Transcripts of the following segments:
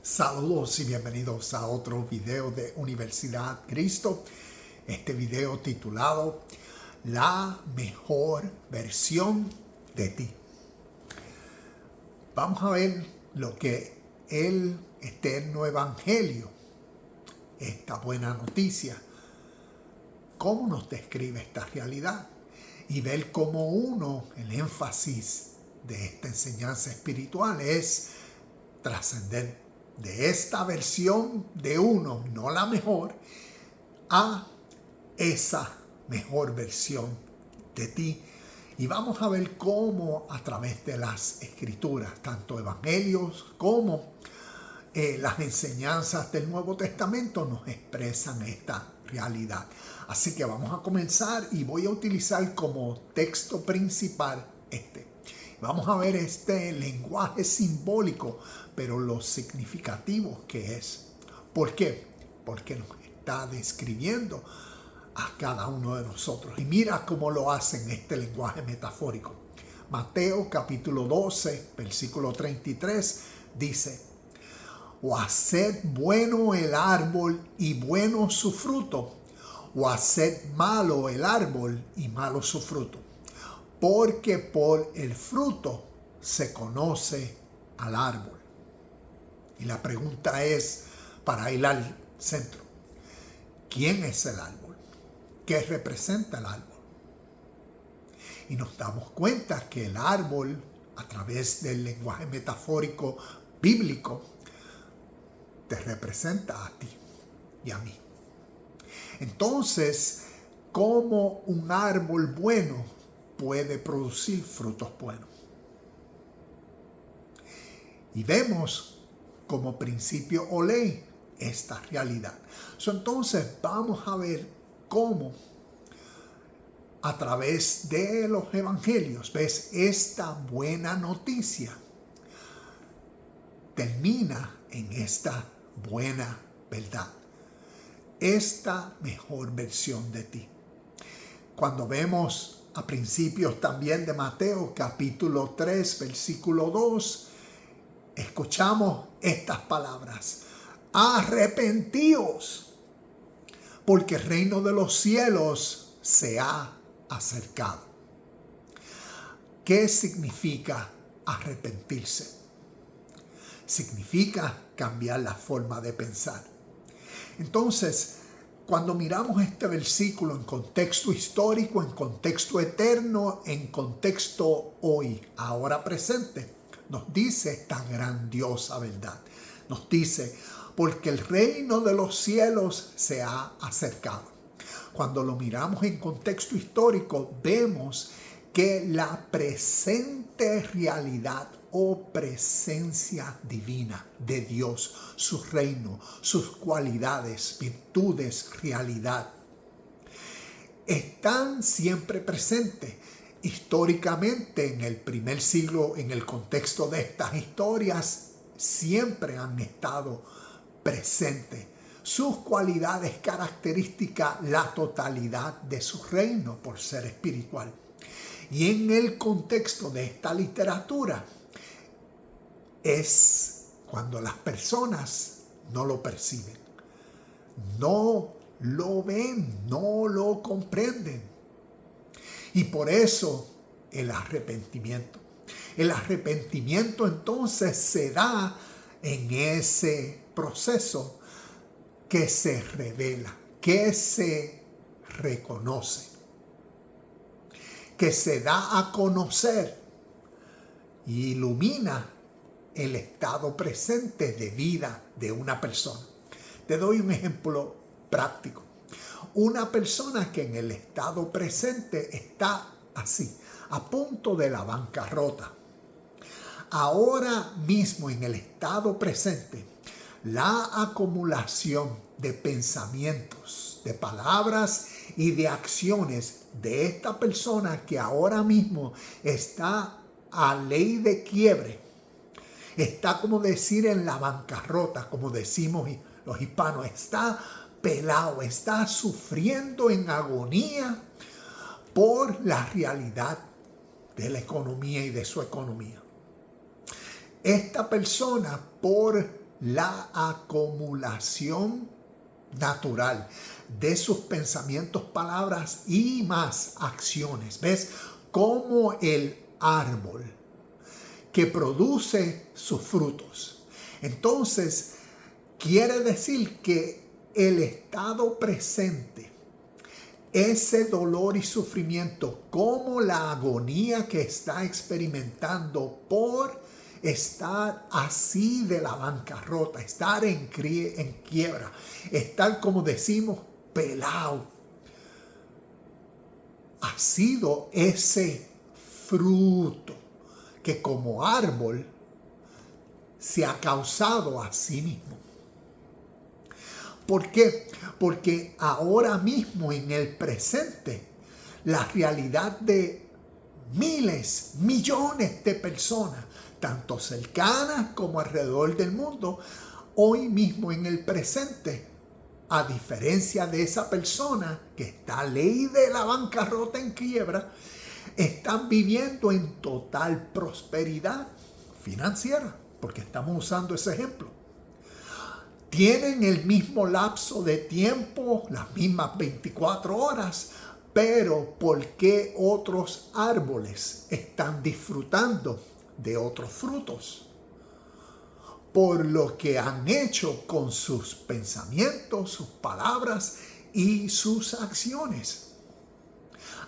Saludos y bienvenidos a otro video de Universidad Cristo. Este video titulado La mejor versión de ti. Vamos a ver lo que el eterno evangelio, esta buena noticia, cómo nos describe esta realidad y ver cómo el énfasis de esta enseñanza espiritual es trascender de esta versión de uno, no la mejor, a esa mejor versión de ti. Y vamos a ver cómo a través de las escrituras, tanto evangelios como las enseñanzas del Nuevo Testamento nos expresan esta realidad. Así que vamos a comenzar y voy a utilizar como texto principal este. Vamos a ver este lenguaje simbólico, pero lo significativo que es. ¿Por qué? Porque nos está describiendo a cada uno de nosotros. Y mira cómo lo hace en este lenguaje metafórico. Mateo capítulo 12, versículo 33 dice: o haced bueno el árbol y bueno su fruto, o haced malo el árbol y malo su fruto. Porque por el fruto se conoce al árbol. Y la pregunta es, para ir al centro, ¿quién es el árbol? ¿Qué representa el árbol? Y nos damos cuenta que el árbol, a través del lenguaje metafórico bíblico, te representa a ti y a mí. Entonces, ¿cómo un árbol bueno puede producir frutos buenos? Y vemos como principio o ley esta realidad. Entonces vamos a ver cómo a través de los evangelios, ves, esta buena noticia termina en esta buena verdad, esta mejor versión de ti. Cuando vemos a principios también de Mateo capítulo 3 versículo 2, escuchamos estas palabras: arrepentíos, porque el reino de los cielos se ha acercado. ¿Qué significa arrepentirse? Significa cambiar la forma de pensar. Entonces, cuando miramos este versículo en contexto histórico, en contexto eterno, en contexto hoy, ahora presente, nos dice esta grandiosa verdad. Nos dice, porque el reino de los cielos se ha acercado. Cuando lo miramos en contexto histórico, vemos que la presente realidad o presencia divina de Dios, su reino, sus cualidades, virtudes, realidad, están siempre presentes. Históricamente, en el primer siglo, en el contexto de estas historias, siempre han estado presentes. Sus cualidades, características, la totalidad de su reino por ser espiritual. Y en el contexto de esta literatura, es cuando las personas no lo perciben, no lo ven, no lo comprenden. Y por eso el arrepentimiento. El arrepentimiento entonces se da en ese proceso que se revela, que se reconoce, que se da a conocer y ilumina el estado presente de vida de una persona. Te doy un ejemplo práctico. Una persona que en el estado presente está así, a punto de la bancarrota. Ahora mismo en el estado presente, la acumulación de pensamientos, de palabras y de acciones de esta persona que ahora mismo está a ley de quiebre, está, como decir, en la bancarrota, como decimos los hispanos, está pelado, está sufriendo en agonía por la realidad de la economía y de su economía. Esta persona, por la acumulación natural de sus pensamientos, palabras y más acciones. ¿Ves? Como el árbol que produce sus frutos. Entonces, quiere decir que el estado presente, ese dolor y sufrimiento, como la agonía que está experimentando por estar así de la bancarrota, estar en quiebra, estar, como decimos, pelado, ha sido ese fruto que como árbol se ha causado a sí mismo. ¿Por qué? Porque ahora mismo en el presente, la realidad de miles, millones de personas, tanto cercanas como alrededor del mundo, hoy mismo en el presente, a diferencia de esa persona que está ley de la bancarrota en quiebra, están viviendo en total prosperidad financiera, porque estamos usando ese ejemplo. Tienen el mismo lapso de tiempo, las mismas 24 horas, pero ¿por qué otros árboles están disfrutando de otros frutos? Por lo que han hecho con sus pensamientos, sus palabras y sus acciones.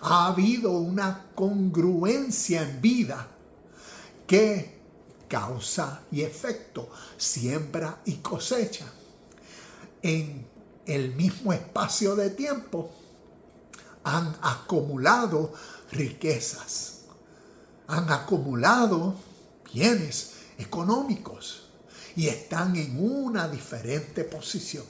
Ha habido una congruencia en vida que causa y efecto, siembra y cosecha. En el mismo espacio de tiempo han acumulado riquezas, han acumulado bienes económicos y están en una diferente posición.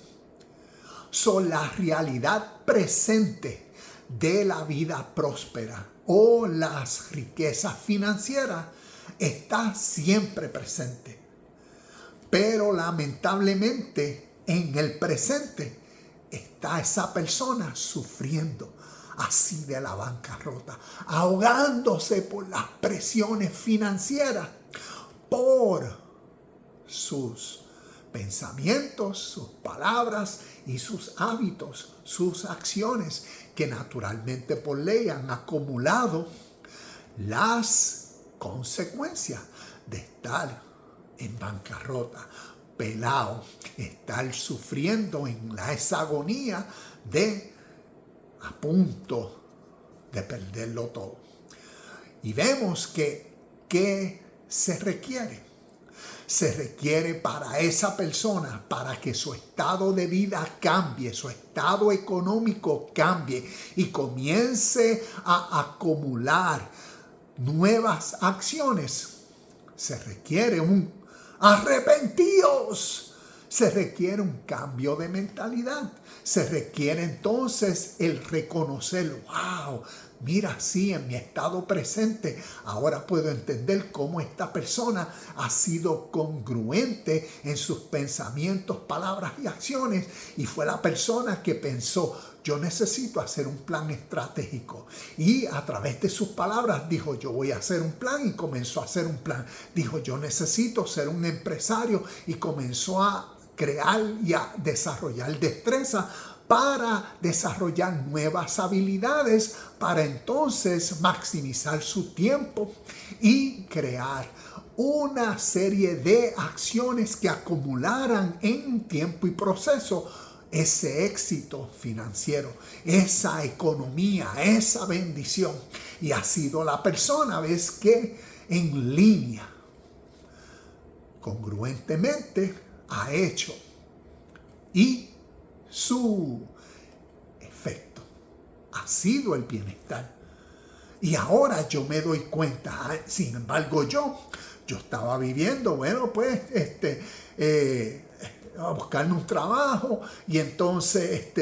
La realidad presente de la vida próspera o las riquezas financieras está siempre presente. Pero lamentablemente en el presente está esa persona sufriendo así de la bancarrota, ahogándose por las presiones financieras, por sus pensamientos, sus palabras y sus hábitos, sus acciones, que naturalmente por ley han acumulado las consecuencias de estar en bancarrota, pelado, estar sufriendo en esa agonía de a punto de perderlo todo. Y vemos que se requiere. Se requiere para esa persona, para que su estado de vida cambie, su estado económico cambie y comience a acumular nuevas acciones. Se requiere un arrepentidos. Se requiere un cambio de mentalidad. Se requiere entonces el reconocer, wow, mira, sí, en mi estado presente, ahora puedo entender cómo esta persona ha sido congruente en sus pensamientos, palabras y acciones. Y fue la persona que pensó, yo necesito hacer un plan estratégico. Y a través de sus palabras dijo, yo voy a hacer un plan, y comenzó a hacer un plan. Dijo, yo necesito ser un empresario, y comenzó a crear y a desarrollar destreza para desarrollar nuevas habilidades, para entonces maximizar su tiempo y crear una serie de acciones que acumularan en tiempo y proceso ese éxito financiero, esa economía, esa bendición. Y ha sido la persona, ves, que en línea, congruentemente, ha hecho, y su efecto ha sido el bienestar. Y ahora yo me doy cuenta, sin embargo yo estaba viviendo, bueno, pues, a buscarme un trabajo, y entonces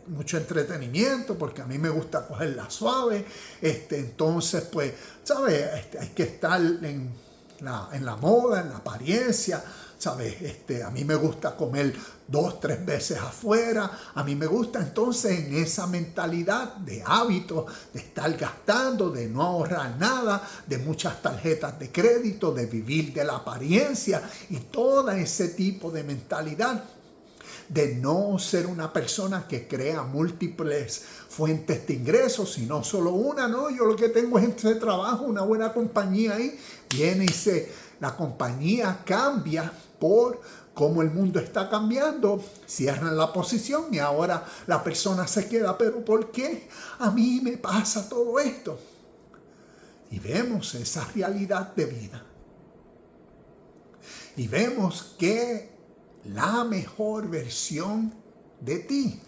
mucho entretenimiento, porque a mí me gusta cogerla suave, entonces pues, ¿sabes? Hay que estar en la moda, en la apariencia, ¿sabes? A mí me gusta comer 2, 3 veces afuera. A mí me gusta entonces en esa mentalidad de hábito, de estar gastando, de no ahorrar nada, de muchas tarjetas de crédito, de vivir de la apariencia y todo ese tipo de mentalidad. De no ser una persona que crea múltiples fuentes de ingresos, sino solo una, ¿no? Yo lo que tengo es este trabajo, una buena compañía ahí, viene y la compañía cambia por cómo el mundo está cambiando, cierran la posición y ahora la persona se queda, pero ¿por qué a mí me pasa todo esto? Y vemos esa realidad de vida. Y vemos que la mejor versión de ti,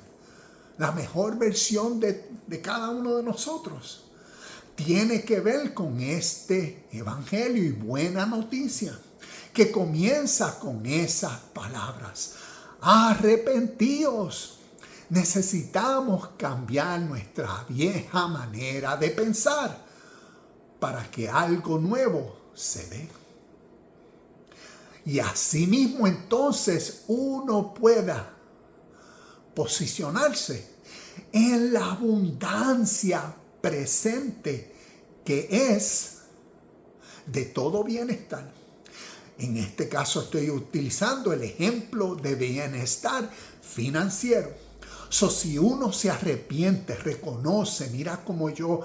la mejor versión de cada uno de nosotros, tiene que ver con este evangelio y buena noticia, que comienza con esas palabras: arrepentíos. Necesitamos cambiar nuestra vieja manera de pensar para que algo nuevo se dé. Y asimismo entonces uno pueda posicionarse en la abundancia presente que es de todo bienestar. En este caso estoy utilizando el ejemplo de bienestar financiero. Si uno se arrepiente, reconoce, mira cómo yo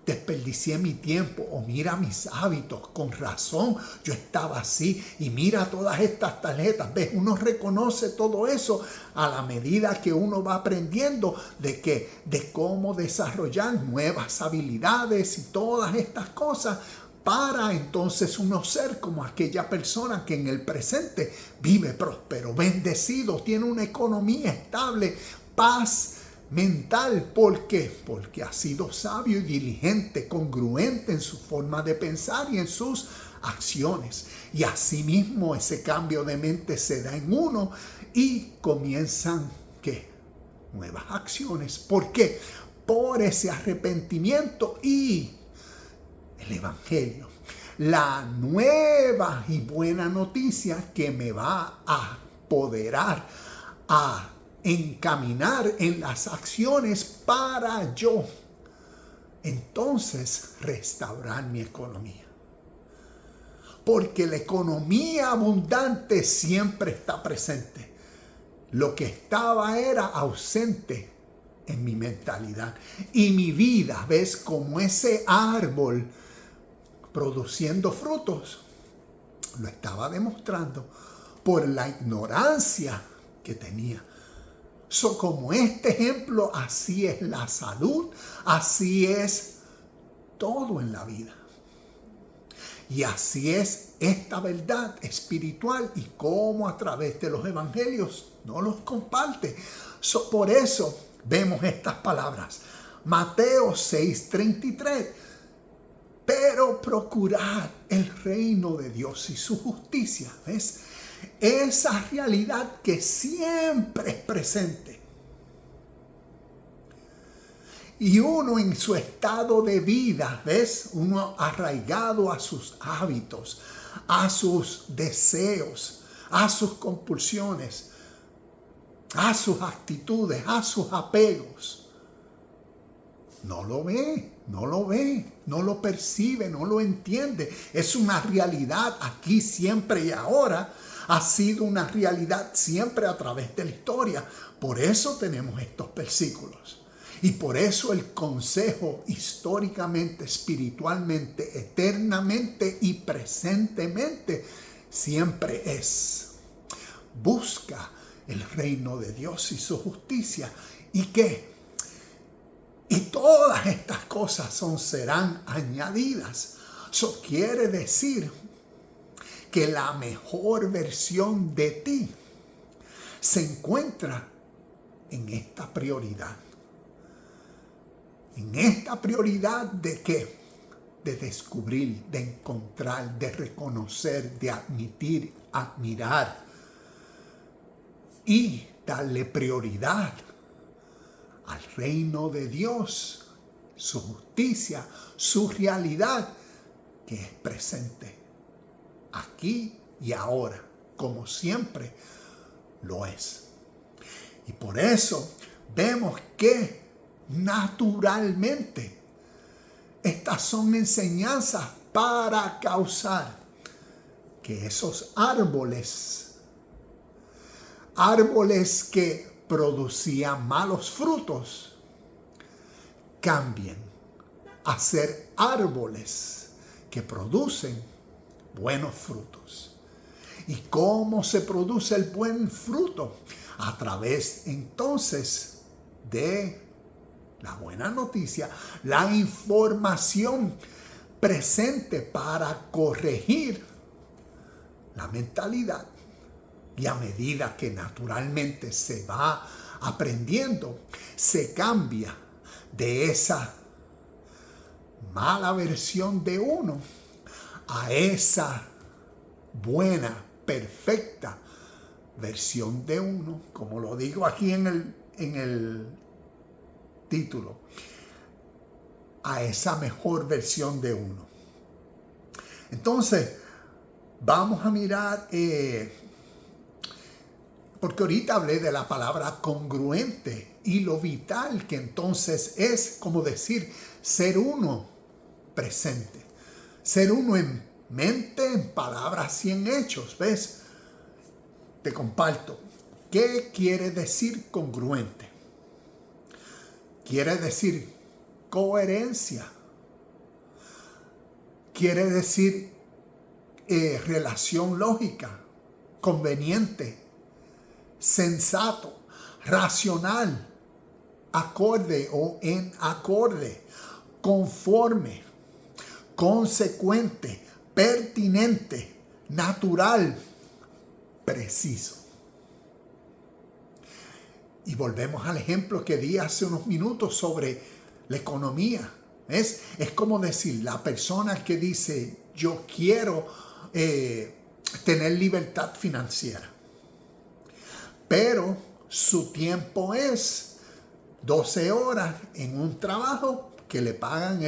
desperdicié mi tiempo, o mira mis hábitos, con razón yo estaba así, y mira todas estas tarjetas, ¿ves? Uno reconoce todo eso a la medida que uno va aprendiendo de cómo desarrollar nuevas habilidades y todas estas cosas, para entonces uno ser como aquella persona que en el presente vive próspero, bendecido, tiene una economía estable, paz mental. ¿Por qué? Porque ha sido sabio y diligente, congruente en su forma de pensar y en sus acciones. Y asimismo ese cambio de mente se da en uno y comienzan, ¿qué? Nuevas acciones. ¿Por qué? Por ese arrepentimiento y el evangelio. La nueva y buena noticia que me va a apoderar, a encaminar en las acciones para yo entonces restaurar mi economía. Porque la economía abundante siempre está presente. Lo que estaba era ausente en mi mentalidad. Y mi vida, ¿ves? Como ese árbol produciendo frutos, lo estaba demostrando por la ignorancia que tenía. Como este ejemplo, así es la salud, así es todo en la vida. Y así es esta verdad espiritual y cómo a través de los evangelios no los comparte. Por eso vemos estas palabras. Mateo 6:33. Pero procurad el reino de Dios y su justicia. ¿Ves? Esa realidad que siempre es presente. Y uno en su estado de vida, ¿ves? Uno arraigado a sus hábitos, a sus deseos, a sus compulsiones, a sus actitudes, a sus apegos. No lo ve, no lo percibe, no lo entiende. Es una realidad aquí, siempre y ahora. Ha sido una realidad siempre a través de la historia. Por eso tenemos estos versículos. Y por eso el consejo históricamente, espiritualmente, eternamente y presentemente siempre es: busca el reino de Dios y su justicia. ¿Y qué? Y todas estas cosas serán añadidas. Eso quiere decir que la mejor versión de ti se encuentra en esta prioridad. En esta prioridad de ¿qué? De descubrir, de encontrar, de reconocer, de admitir, admirar y darle prioridad al reino de Dios, su justicia, su realidad que es presente aquí y ahora como siempre lo es. Y por eso vemos que naturalmente estas son enseñanzas para causar que esos árboles que producían malos frutos, cambien a ser árboles que producen buenos frutos. ¿Y cómo se produce el buen fruto? A través entonces de la buena noticia, la información presente para corregir la mentalidad. Y a medida que naturalmente se va aprendiendo, se cambia de esa mala versión de uno a esa buena, perfecta versión de uno, como lo digo aquí en el título, a esa mejor versión de uno. Entonces, vamos a mirar, porque ahorita hablé de la palabra congruente y lo vital que entonces es, como decir, ser uno presente. Ser uno en mente, en palabras y en hechos. ¿Ves? Te comparto. ¿Qué quiere decir congruente? Quiere decir coherencia. Quiere decir relación lógica, conveniente, sensato, racional, acorde o en acorde, conforme, consecuente, pertinente, natural, preciso. Y volvemos al ejemplo que di hace unos minutos sobre la economía. Es como decir, la persona que dice, yo quiero tener libertad financiera, pero su tiempo es 12 horas en un trabajo que le pagan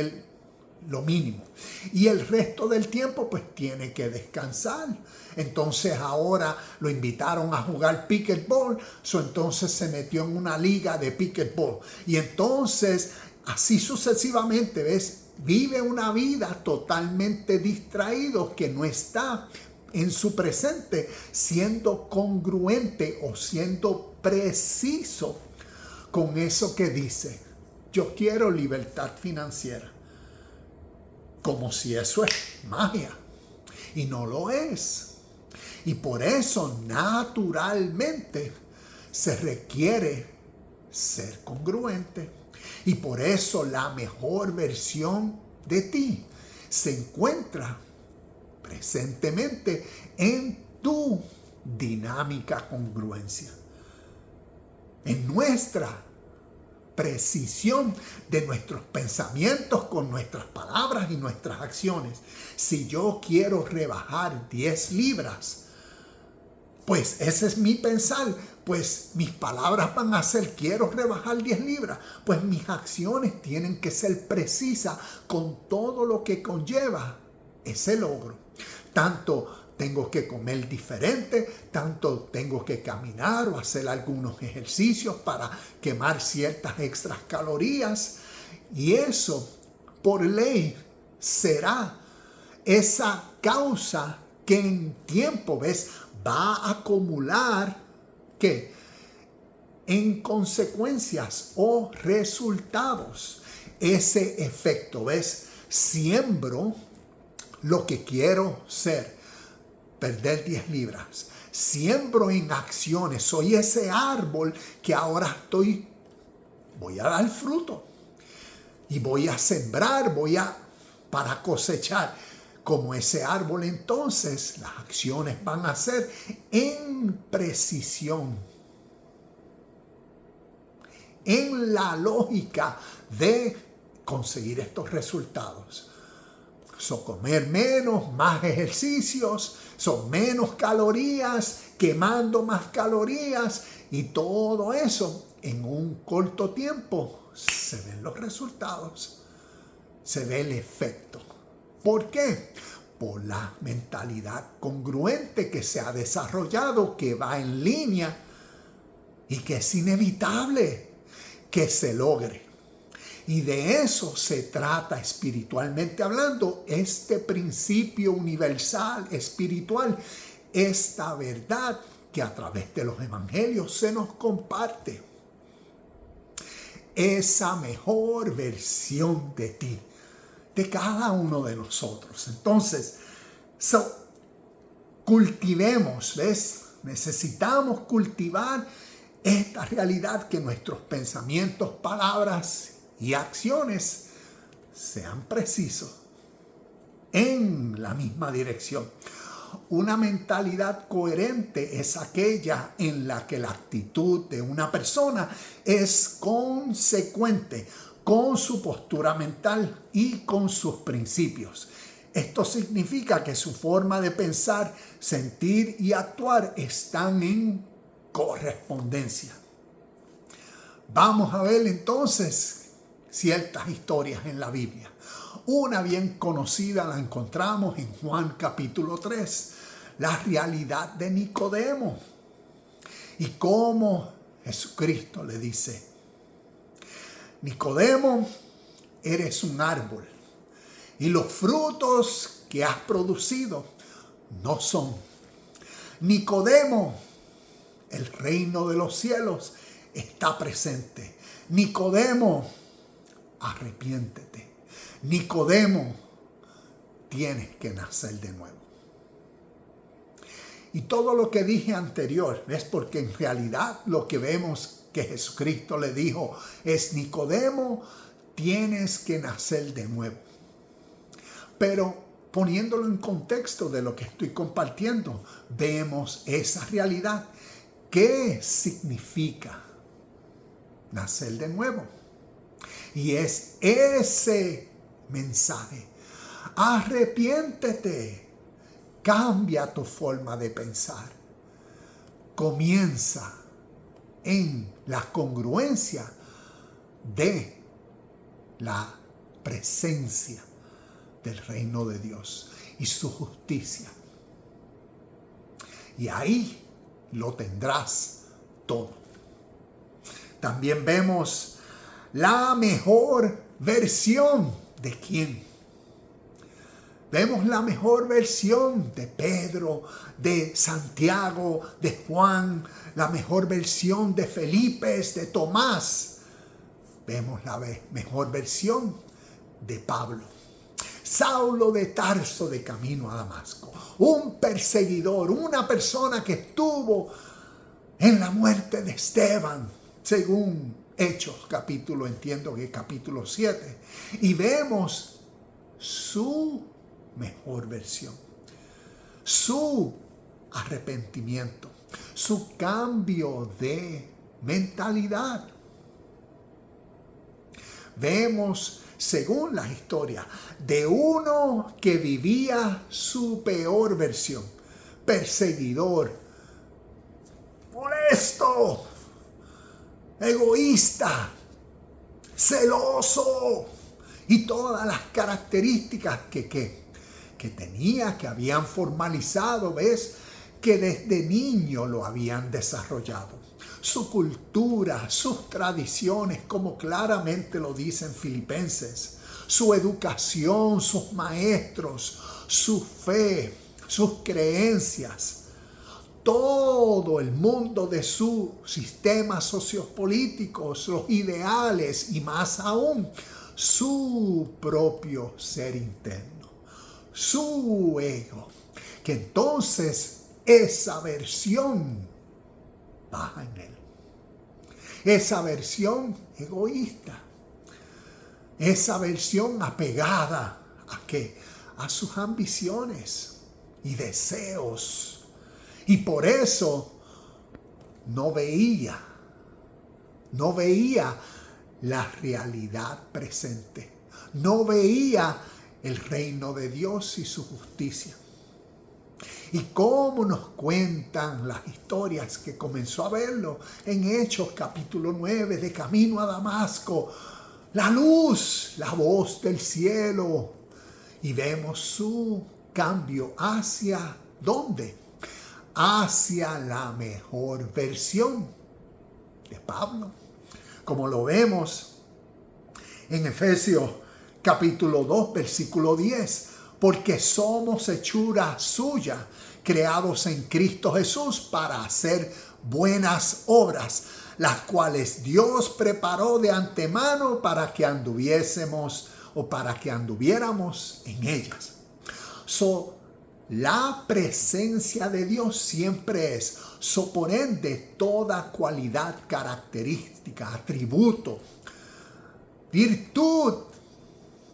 lo mínimo. Y el resto del tiempo pues tiene que descansar. Entonces ahora lo invitaron a jugar pickleball. Entonces se metió en una liga de pickleball. Y entonces así sucesivamente, ¿ves? Vive una vida totalmente distraído que no está en su presente siendo congruente o siendo preciso con eso que dice. Yo quiero libertad financiera. Como si eso es magia. Y no lo es. Y por eso naturalmente se requiere ser congruente. Y por eso la mejor versión de ti se encuentra presentemente en tu dinámica congruencia. En nuestra precisión de nuestros pensamientos con nuestras palabras y nuestras acciones. Si yo quiero rebajar 10 libras, pues ese es mi pensar, pues mis palabras van a ser quiero rebajar 10 libras, pues mis acciones tienen que ser precisas con todo lo que conlleva ese logro. Tanto tengo que comer diferente, tanto tengo que caminar o hacer algunos ejercicios para quemar ciertas extras calorías. Y eso, por ley, será esa causa que en tiempo, ¿ves? Va a acumular, ¿qué? En consecuencias o resultados. Ese efecto, ¿ves? Siembro lo que quiero ser. Perder 10 libras. Siembro en acciones. Soy ese árbol que ahora voy a dar fruto. Y voy a sembrar, para cosechar. Como ese árbol, entonces las acciones van a ser en precisión. En la lógica de conseguir estos resultados. Comer menos, más ejercicios, son menos calorías, quemando más calorías y todo eso en un corto tiempo se ven los resultados, se ve el efecto. ¿Por qué? por la mentalidad congruente que se ha desarrollado, que va en línea y que es inevitable que se logre. Y de eso se trata espiritualmente hablando, este principio universal, espiritual, esta verdad que a través de los evangelios se nos comparte. Esa mejor versión de ti, de cada uno de nosotros. Entonces, cultivemos, ¿ves? Necesitamos cultivar esta realidad, que nuestros pensamientos, palabras y acciones sean precisos en la misma dirección. Una mentalidad coherente es aquella en la que la actitud de una persona es consecuente con su postura mental y con sus principios. Esto significa que su forma de pensar, sentir y actuar están en correspondencia. Vamos a ver entonces ciertas historias en la Biblia. Una bien conocida la encontramos en Juan capítulo 3, la realidad de Nicodemo y cómo Jesucristo le dice: Nicodemo, eres un árbol y los frutos que has producido no son. Nicodemo, el reino de los cielos está presente. Nicodemo, arrepiéntete. Nicodemo, tienes que nacer de nuevo. Y todo lo que dije anterior es porque en realidad lo que vemos que Jesucristo le dijo es: Nicodemo, tienes que nacer de nuevo. Pero poniéndolo en contexto de lo que estoy compartiendo, vemos esa realidad. ¿Qué significa nacer de nuevo? Y es ese mensaje: arrepiéntete, cambia tu forma de pensar, comienza en la congruencia de la presencia del reino de Dios y su justicia. Y ahí lo tendrás todo. También vemos la mejor versión de quién. Vemos la mejor versión de Pedro, de Santiago, de Juan, la mejor versión de Felipe, de Tomás. Vemos la mejor versión de Pablo. Saulo de Tarso, de camino a Damasco. Un perseguidor, una persona que estuvo en la muerte de Esteban, según Hechos, entiendo que capítulo 7. Y vemos su mejor versión, su arrepentimiento, su cambio de mentalidad. Vemos, según la historia, de uno que vivía su peor versión, perseguidor, molesto, egoísta, celoso y todas las características que tenía, que habían formalizado, ¿ves? Que desde niño lo habían desarrollado. Su cultura, sus tradiciones, como claramente lo dicen Filipenses, su educación, sus maestros, su fe, sus creencias, todo el mundo de su sistema sociopolítico, los ideales y más aún, su propio ser interno, su ego, que entonces esa versión baja en él. Esa versión egoísta, esa versión apegada ¿a qué? A sus ambiciones y deseos. Y por eso no veía la realidad presente. No veía el reino de Dios y su justicia. Y cómo nos cuentan las historias que comenzó a verlo en Hechos capítulo 9, de camino a Damasco. La luz, la voz del cielo. Y vemos su cambio hacia ¿dónde? Hacia la mejor versión de Pablo. Como lo vemos en Efesios capítulo 2, versículo 10. Porque somos hechura suya, creados en Cristo Jesús para hacer buenas obras, las cuales Dios preparó de antemano para que anduviésemos o para que anduviéramos en ellas. La presencia de Dios siempre es, por ende, toda cualidad, característica, atributo, virtud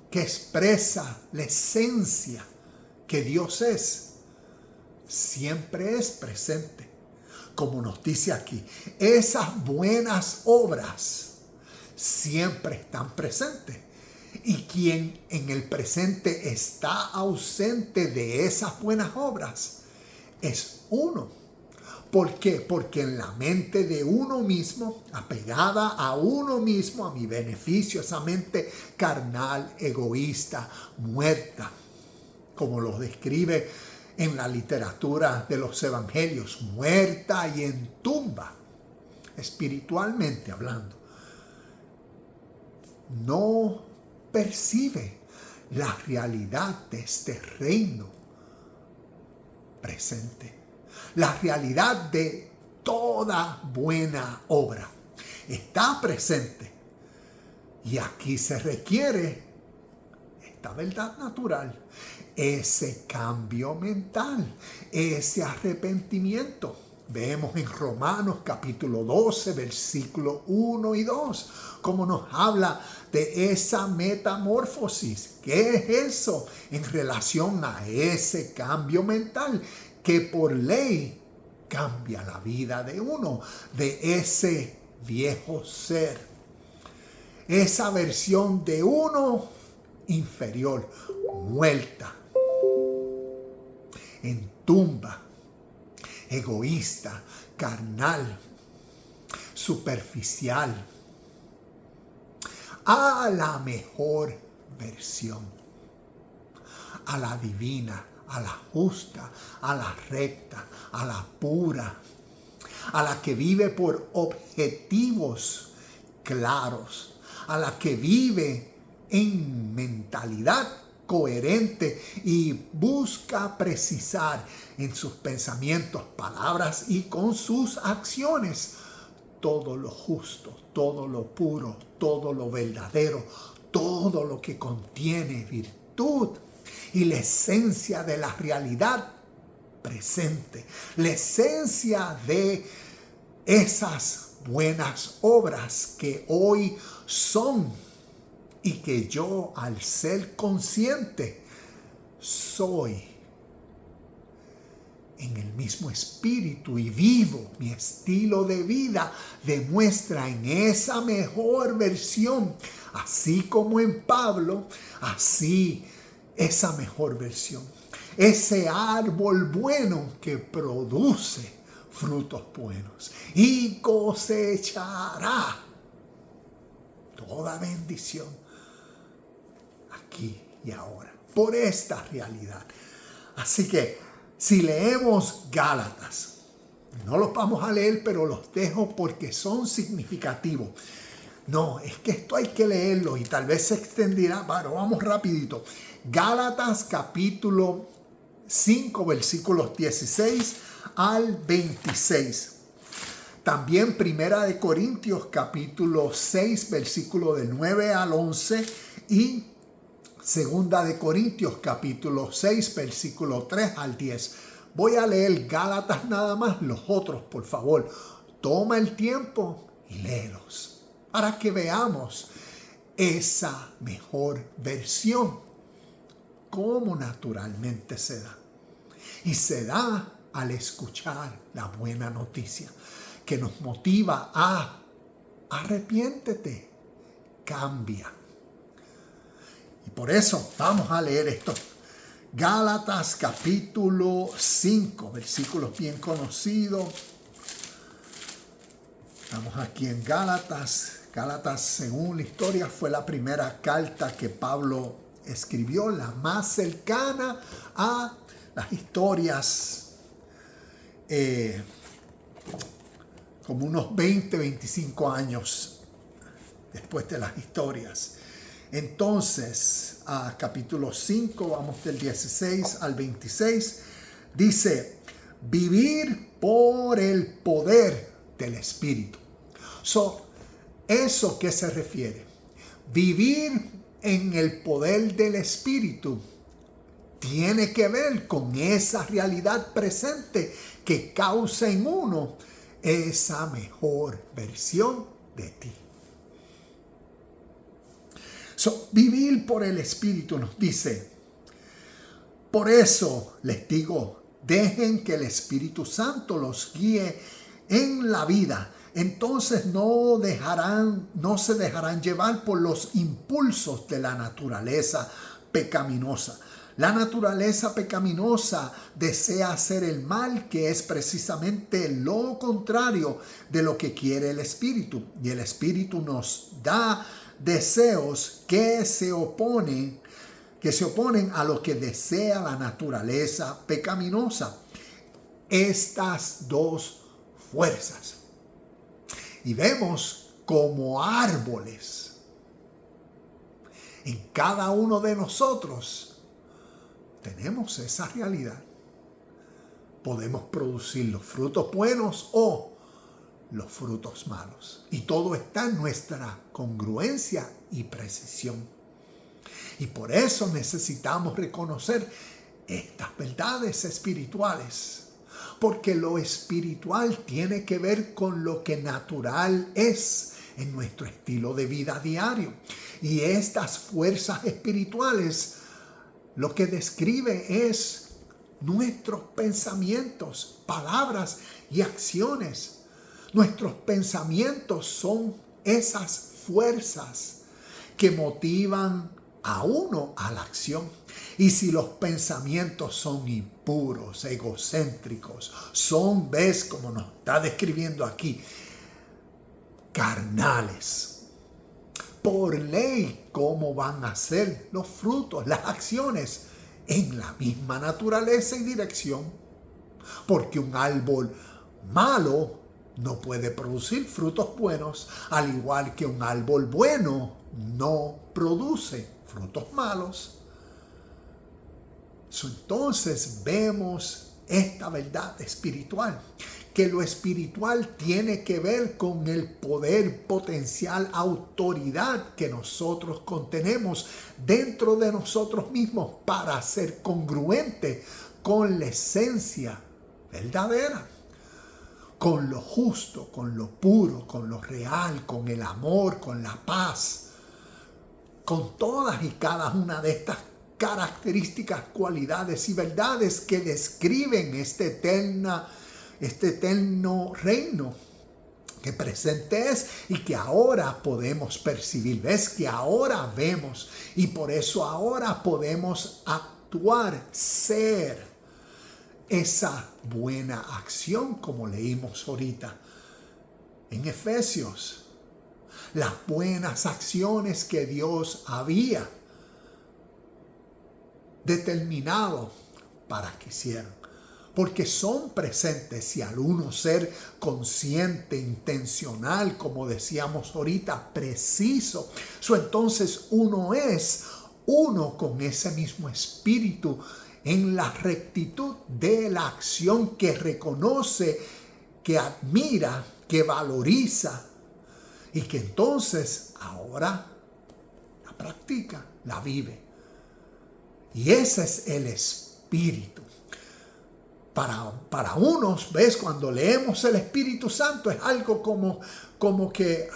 que expresa la esencia que Dios es, siempre es presente. Como nos dice aquí, esas buenas obras siempre están presentes. Y quien en el presente está ausente de esas buenas obras es uno. ¿Por qué? Porque en la mente de uno mismo, apegada a uno mismo, a mi beneficio, esa mente carnal, egoísta, muerta, como lo describe en la literatura de los evangelios, muerta y en tumba, espiritualmente hablando, no percibe la realidad de este reino presente, la realidad de toda buena obra. Está presente y aquí se requiere esta verdad natural, ese cambio mental, ese arrepentimiento. Vemos en Romanos capítulo 12, versículo 1 y 2, cómo nos habla de esa metamorfosis. ¿Qué es eso en relación a ese cambio mental que por ley cambia la vida de uno, de ese viejo ser? Esa versión de uno inferior, muerta, en tumba, egoísta, carnal, superficial, a la mejor versión, a la divina, a la justa, a la recta, a la pura, a la que vive por objetivos claros, a la que vive en mentalidad coherente y busca precisar en sus pensamientos, palabras y con sus acciones todo lo justo, todo lo puro, todo lo verdadero, todo lo que contiene virtud y la esencia de la realidad presente, la esencia de esas buenas obras que hoy son y que yo, al ser consciente, soy en el mismo espíritu y vivo. Mi estilo de vida demuestra en esa mejor versión, así como en Pablo, así esa mejor versión. Ese árbol bueno que produce frutos buenos y cosechará toda bendición aquí y ahora, por esta realidad. Así que si leemos Gálatas, no los vamos a leer, pero los dejo porque son significativos. No, es que esto hay que leerlo y tal vez se extenderá, pero vamos rapidito. Gálatas capítulo 5, versículos 16 al 26. También Primera de Corintios capítulo 6, versículo del 9 al 11 y Segunda de Corintios capítulo 6, versículo 3 al 10. Voy a leer Gálatas nada más, los otros, por favor. Toma el tiempo y léelos para que veamos esa mejor versión, cómo naturalmente se da. Y se da al escuchar la buena noticia que nos motiva a arrepiéntete, cambia. Y por eso vamos a leer esto. Gálatas capítulo 5, versículos bien conocidos. Estamos aquí en Gálatas. Gálatas, según la historia, fue la primera carta que Pablo escribió, la más cercana a las historias, como unos 20, 25 años después de las historias. Entonces, a capítulo 5, vamos del 16 al 26, dice, vivir por el poder del Espíritu. ¿Eso qué se refiere? Vivir en el poder del Espíritu tiene que ver con esa realidad presente que causa en uno esa mejor versión de ti. Vivir por el Espíritu nos dice, por eso les digo, dejen que el Espíritu Santo los guíe en la vida. Entonces no se dejarán llevar por los impulsos de la naturaleza pecaminosa. La naturaleza pecaminosa desea hacer el mal, que es precisamente lo contrario de lo que quiere el Espíritu. Y el Espíritu nos da deseos que se oponen a lo que desea la naturaleza pecaminosa. Estas dos fuerzas. Y vemos como árboles en cada uno de nosotros tenemos esa realidad. Podemos producir los frutos buenos o los frutos malos. Y todo está en nuestra congruencia y precisión. Y por eso necesitamos reconocer estas verdades espirituales. Porque lo espiritual tiene que ver con lo que natural es en nuestro estilo de vida diario. Y estas fuerzas espirituales lo que describe es nuestros pensamientos, palabras y acciones. Nuestros pensamientos son esas fuerzas que motivan a uno a la acción. Y si los pensamientos son impuros, egocéntricos, ves como nos está describiendo aquí, carnales, por ley, ¿cómo van a ser los frutos, las acciones en la misma naturaleza y dirección? Porque un árbol malo no puede producir frutos buenos, al igual que un árbol bueno no produce frutos malos. Entonces vemos esta verdad espiritual, que lo espiritual tiene que ver con el poder, potencial, autoridad que nosotros contenemos dentro de nosotros mismos para ser congruente con la esencia verdadera, con lo justo, con lo puro, con lo real, con el amor, con la paz, con todas y cada una de estas características, cualidades y verdades que describen este eterno reino que presente es y que ahora podemos percibir. Ves que ahora vemos y por eso ahora podemos actuar, ser esa buena acción como leímos ahorita en Efesios. Las buenas acciones que Dios había determinado para que hicieran, porque son presentes y al uno ser consciente, intencional, como decíamos ahorita, preciso, entonces uno es uno con ese mismo espíritu en la rectitud de la acción que reconoce, que admira, que valoriza y que entonces ahora la practica, la vive. Y ese es el espíritu. Para unos, ¿ves? Cuando leemos el Espíritu Santo es algo como que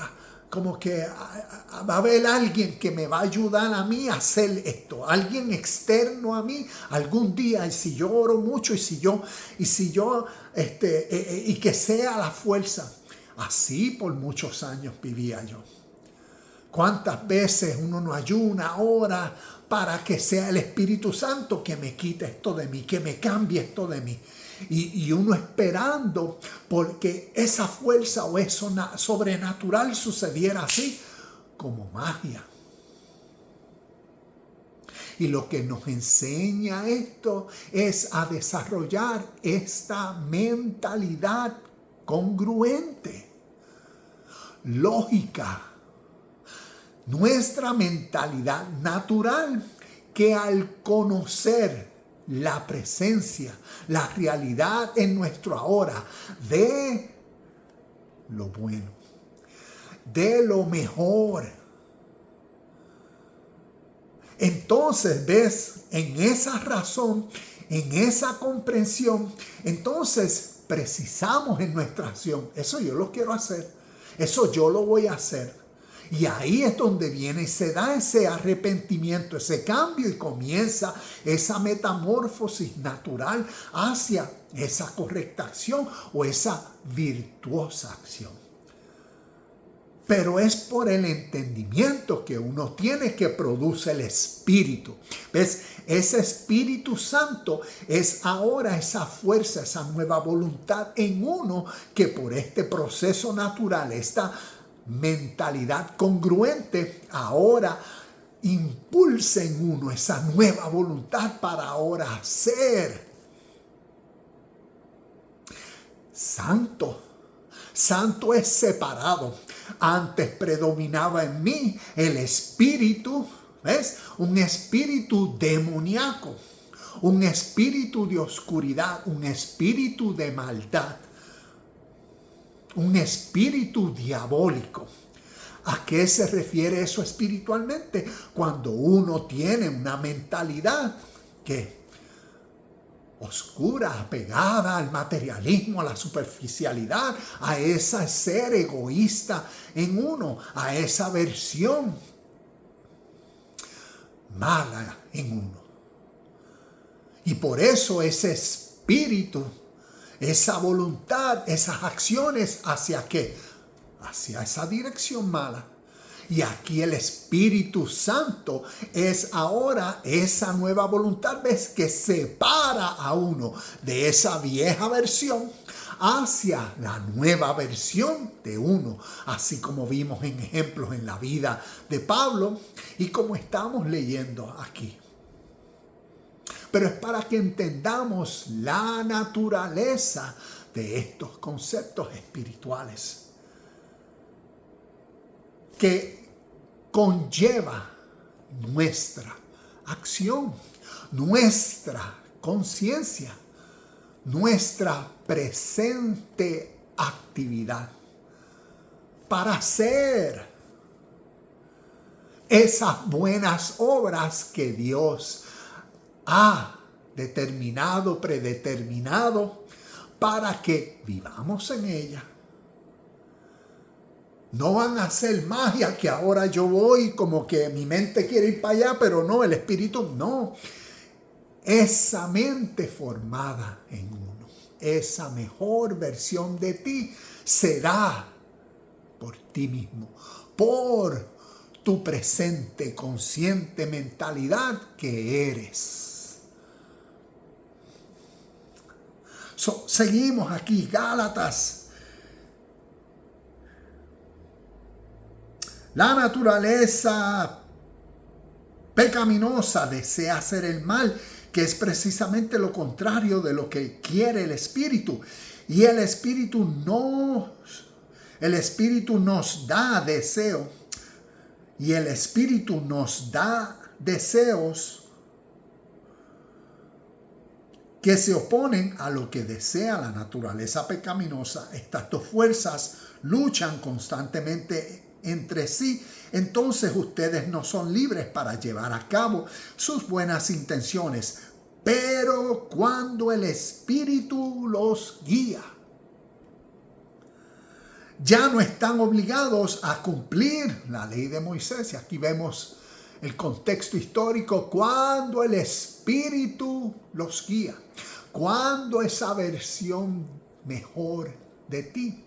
va a haber alguien que me va a ayudar a mí a hacer esto, alguien externo a mí algún día, y si yo oro mucho y que sea la fuerza. Así por muchos años vivía yo. ¿Cuántas veces uno no ayuna, ora para que sea el Espíritu Santo que me quite esto de mí, que me cambie esto de mí? Y uno esperando porque esa fuerza o eso sobrenatural sucediera así como magia. Y lo que nos enseña esto es a desarrollar esta mentalidad congruente, lógica, nuestra mentalidad natural, que al conocer la presencia, la realidad en nuestro ahora de lo bueno, de lo mejor, entonces ves, en esa razón, en esa comprensión, entonces precisamos en nuestra acción, eso yo lo quiero hacer, eso yo lo voy a hacer. Y ahí es donde viene y se da ese arrepentimiento, ese cambio, y comienza esa metamorfosis natural hacia esa correcta acción o esa virtuosa acción. Pero es por el entendimiento que uno tiene que produce el Espíritu. ¿Ves? Ese Espíritu Santo es ahora esa fuerza, esa nueva voluntad en uno que por este proceso natural, esta mentalidad congruente, ahora impulsa en uno esa nueva voluntad para ahora ser santo. Santo es separado. Antes predominaba en mí el espíritu, ¿ves? Un espíritu demoníaco, un espíritu de oscuridad, un espíritu de maldad, un espíritu diabólico. ¿A qué se refiere eso espiritualmente? Cuando uno tiene una mentalidad que oscura, apegada al materialismo, a la superficialidad, a ese ser egoísta en uno, a esa versión mala en uno. Y por eso ese espíritu, esa voluntad, esas acciones, ¿hacia qué? Hacia esa dirección mala. Y aquí el Espíritu Santo es ahora esa nueva voluntad, ¿ves? Que separa a uno de esa vieja versión hacia la nueva versión de uno. Así como vimos en ejemplos en la vida de Pablo y como estamos leyendo aquí. Pero es para que entendamos la naturaleza de estos conceptos espirituales que conlleva nuestra acción, nuestra conciencia, nuestra presente actividad para hacer esas buenas obras que Dios ha determinado, predeterminado, para que vivamos en ella. No van a ser magia que ahora yo voy como que mi mente quiere ir para allá, pero no, el Espíritu no. Esa mente formada en uno, esa mejor versión de ti será por ti mismo, por tu presente consciente mentalidad que eres. Seguimos aquí, Gálatas. La naturaleza pecaminosa desea hacer el mal, que es precisamente lo contrario de lo que quiere el Espíritu. Y el Espíritu nos da deseo. Y el Espíritu nos da deseos que se oponen a lo que desea la naturaleza pecaminosa. Estas dos fuerzas luchan constantemente entre sí. Entonces ustedes no son libres para llevar a cabo sus buenas intenciones. Pero cuando el Espíritu los guía, ya no están obligados a cumplir la ley de Moisés. Y aquí vemos el contexto histórico. Cuando el Espíritu los guía, cuando esa versión mejor de ti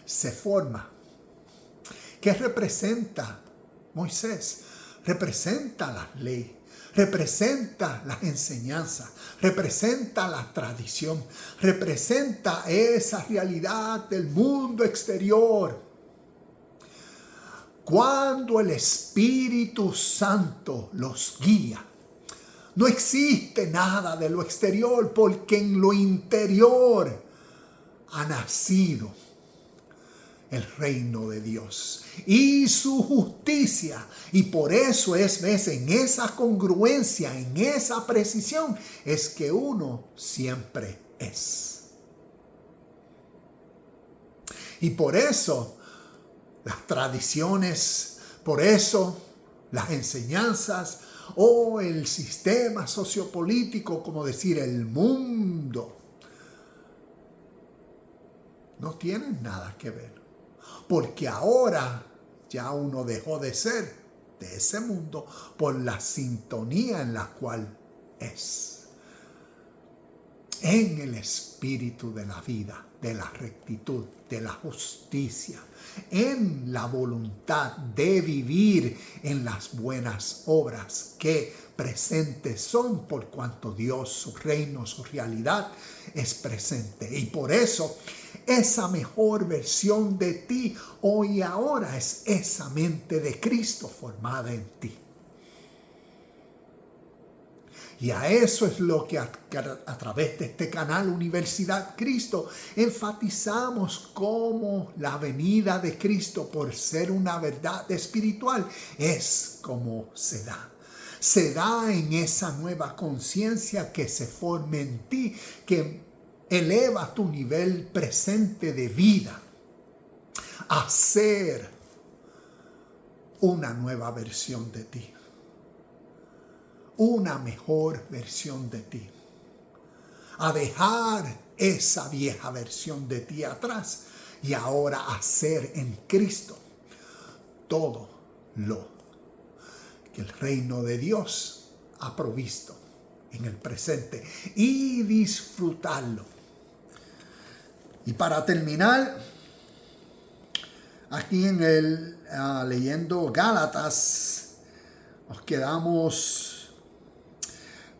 se forma. ¿Qué representa Moisés? Representa la ley, representa las enseñanzas, representa la tradición, representa esa realidad del mundo exterior. Cuando el Espíritu Santo los guía, No existe nada de lo exterior, porque en lo interior ha nacido el reino de Dios y su justicia. Y por eso ves, en esa congruencia, en esa precisión, es que uno siempre es. Y por eso las tradiciones, por eso las enseñanzas o el sistema sociopolítico, como decir el mundo, no tienen nada que ver. Porque ahora ya uno dejó de ser de ese mundo por la sintonía en la cual es. En el espíritu de la vida, de la rectitud, de la justicia, en la voluntad de vivir en las buenas obras que presentes son, por cuanto Dios, su reino, su realidad es presente. Y por eso esa mejor versión de ti hoy y ahora es esa mente de Cristo formada en ti. Y a eso es lo que a través de este canal Universidad Cristo enfatizamos, como la venida de Cristo, por ser una verdad espiritual, es como se da. Se da en esa nueva conciencia que se forma en ti, que eleva tu nivel presente de vida a ser una nueva versión de ti. Una mejor versión de ti. A dejar esa vieja versión de ti atrás y ahora hacer en Cristo todo lo que el reino de Dios ha provisto en el presente y disfrutarlo. Y para terminar, aquí en leyendo Gálatas, nos quedamos.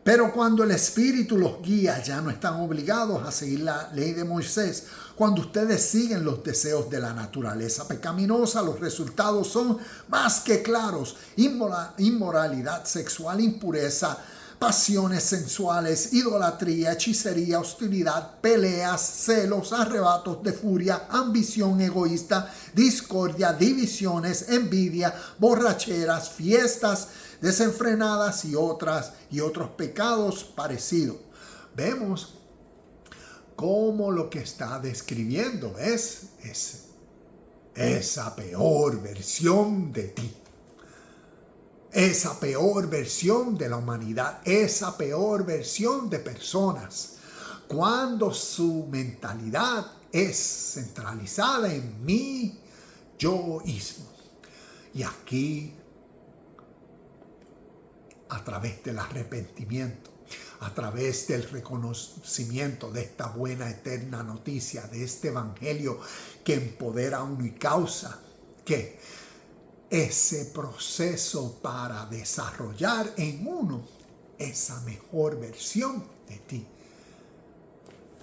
Pero cuando el Espíritu los guía, ya no están obligados a seguir la ley de Moisés. Cuando ustedes siguen los deseos de la naturaleza pecaminosa, los resultados son más que claros: inmoralidad sexual, impureza, pasiones sensuales, idolatría, hechicería, hostilidad, peleas, celos, arrebatos de furia, ambición egoísta, discordia, divisiones, envidia, borracheras, fiestas desenfrenadas y otros pecados parecidos. Vemos cómo lo que está describiendo es esa peor versión de ti. Esa peor versión de la humanidad, esa peor versión de personas, cuando su mentalidad es centralizada en mi yoísmo. Y aquí, a través del arrepentimiento, a través del reconocimiento de esta buena eterna noticia, de este evangelio que empodera a uno y causa que ese proceso para desarrollar en uno esa mejor versión de ti,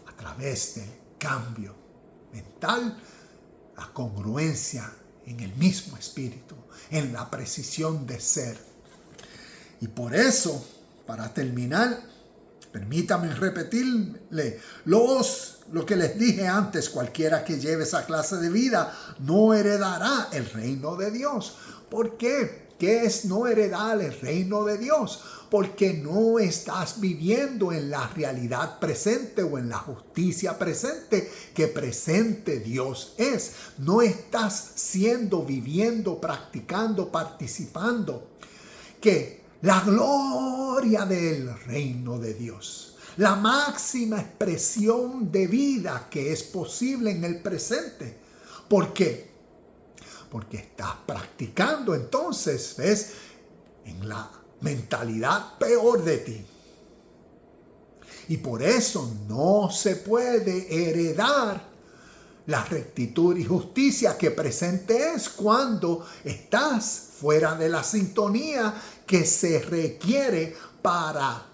a través del cambio mental, la congruencia en el mismo espíritu, en la precisión de ser. Y por eso, para terminar, permítame repetirle lo que les dije antes: cualquiera que lleve esa clase de vida no heredará el reino de Dios. ¿Por qué? ¿Qué es no heredar el reino de Dios? Porque no estás viviendo en la realidad presente o en la justicia presente que presente Dios es. No estás viviendo, practicando, participando que la gloria del reino de Dios, la máxima expresión de vida que es posible en el presente. ¿Por qué? Porque estás practicando entonces, ¿ves?, en la mentalidad peor de ti. Y por eso no se puede heredar la rectitud y justicia que presente es cuando estás fuera de la sintonía que se requiere para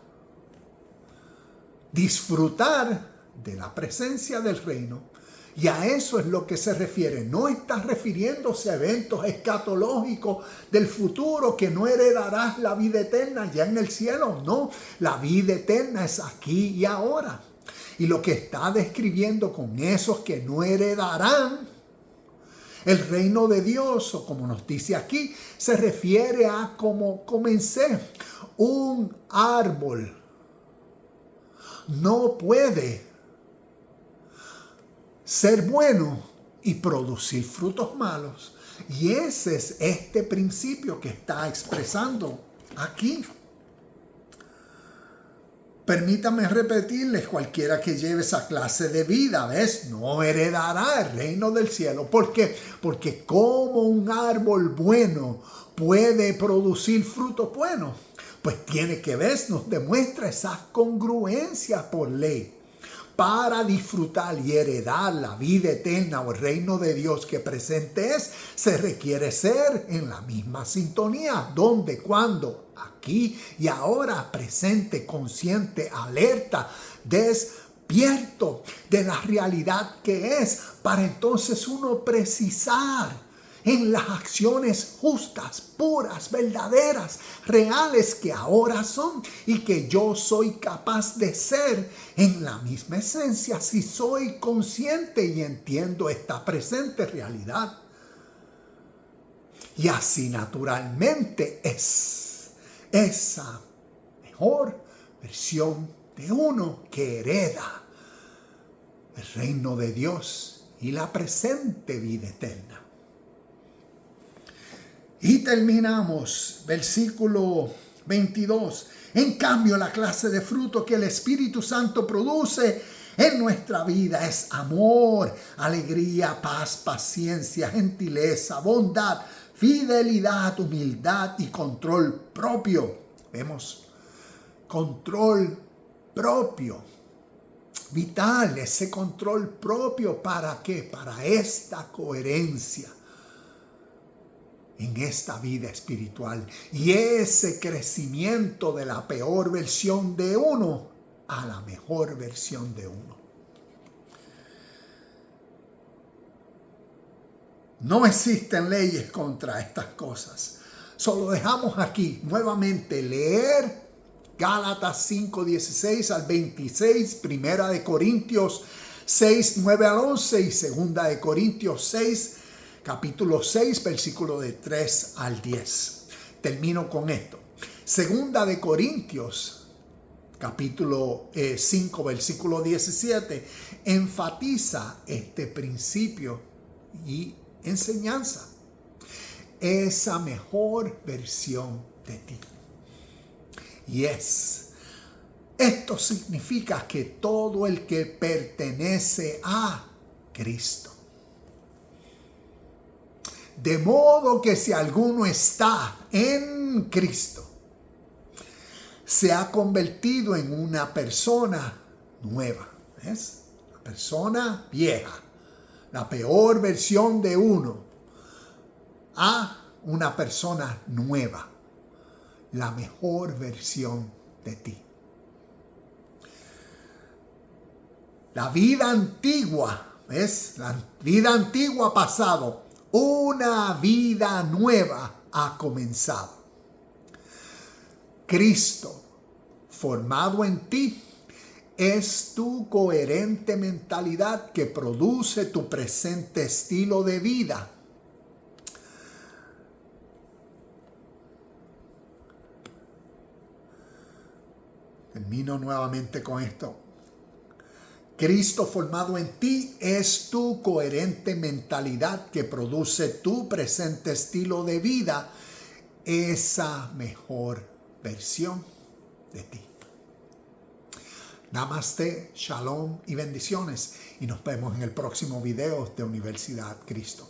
disfrutar de la presencia del reino Y a eso es lo que se refiere. No está refiriéndose a eventos escatológicos del futuro que no heredarás la vida eterna ya en el cielo. No, la vida eterna es aquí y ahora. Y lo que está describiendo con esos que no heredarán el reino de Dios, o como nos dice aquí, se refiere a como comencé. Un árbol no puede ser bueno y producir frutos malos. Y ese es este principio que está expresando aquí. Permítame repetirles, cualquiera que lleve esa clase de vida, ¿ves? No heredará el reino del cielo. ¿Por qué? Porque como un árbol bueno puede producir frutos buenos, pues tiene que ver, nos demuestra esas congruencias por ley. Para disfrutar y heredar la vida eterna o el reino de Dios que presente es, se requiere ser en la misma sintonía. ¿Dónde? ¿Cuándo? Aquí y ahora, presente, consciente, alerta, despierto de la realidad que es, para entonces uno precisar en las acciones justas, puras, verdaderas, reales que ahora son y que yo soy capaz de ser en la misma esencia si soy consciente y entiendo esta presente realidad. Y así naturalmente es esa mejor versión de uno que hereda el reino de Dios y la presente vida eterna. Y terminamos, versículo 22. En cambio, la clase de fruto que el Espíritu Santo produce en nuestra vida es amor, alegría, paz, paciencia, gentileza, bondad, fidelidad, humildad y control propio. Vemos, control propio. Vital, ese control propio, ¿para qué? Para esta coherencia en esta vida espiritual y ese crecimiento de la peor versión de uno a la mejor versión de uno. No existen leyes contra estas cosas. Solo dejamos aquí nuevamente leer Gálatas 5:16 al 26, Primera de Corintios 6:9 al 11 y Segunda de Corintios 6, capítulo 6, versículo de 3 al 10. Termino con esto. Segunda de Corintios, capítulo 5, versículo 17, enfatiza este principio y enseñanza. Esa mejor versión de ti. Y esto significa que todo el que pertenece a Cristo. De modo que si alguno está en Cristo, se ha convertido en una persona nueva. ¿Ves? Una persona vieja, la peor versión de uno, a una persona nueva, la mejor versión de ti. La vida antigua, ¿ves? La vida antigua ha pasado. Una vida nueva ha comenzado. Cristo, formado en ti, es tu coherente mentalidad que produce tu presente estilo de vida. Termino nuevamente con esto. Cristo formado en ti es tu coherente mentalidad que produce tu presente estilo de vida, esa mejor versión de ti. Namaste, shalom y bendiciones. Y nos vemos en el próximo video de Universidad Cristo.